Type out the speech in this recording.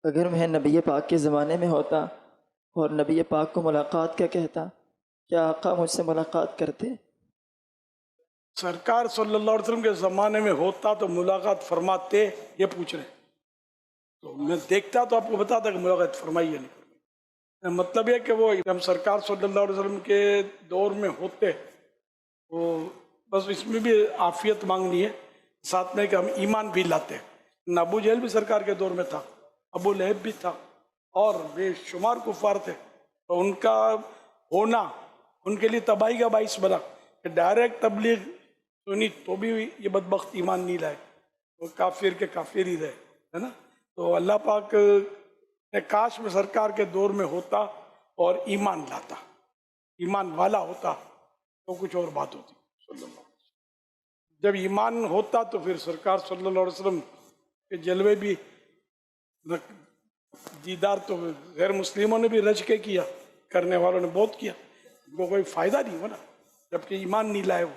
अगर मैं नबी पाक के ज़माने में होता और नबी पाक को मुलाकात क्या कहता, क्या आका मुझसे मुलाकात करते? सरकार सल्लल्लाहु अलैहि वसल्लम के ज़माने में होता तो मुलाकात फरमाते, ये पूछ रहे हैं। तो मैं देखता तो आपको बताता कि मुलाकात फरमाई या नहीं फरमाई। मतलब ये कि वो हम सरकार सल्लल्लाहु अलैहि वसल्लम के दौर में होते, तो बस इसमें भी आफियत मांगनी है, साथ में कि हम ईमान भी लाते। अबू जहल भी सरकार के दौर में था, अबू लहब भी था, और बेशुमार कुफार थे। तो उनका होना उनके लिए तबाही का बाइस बना कि डायरेक्ट तबलीग सुनी तो भी ये बदबख्त ईमान नहीं लाए, वो काफिर के काफिर ही रहे, है ना। तो अल्लाह पाक ने काश में सरकार के दौर में होता और ईमान लाता, ईमान वाला होता तो कुछ और बात होती। सल्लल्लाहु अलैहि वसल्लम जब ईमान होता तो फिर सरकार सल्लल्लाहु अलैहि वसल्लम के जलवे भी, दीदार तो गैर मुस्लिमों ने भी रज के किया, करने वालों ने बहुत किया, उनको कोई फ़ायदा नहीं हुआ ना, जबकि ईमान नहीं लाए वो।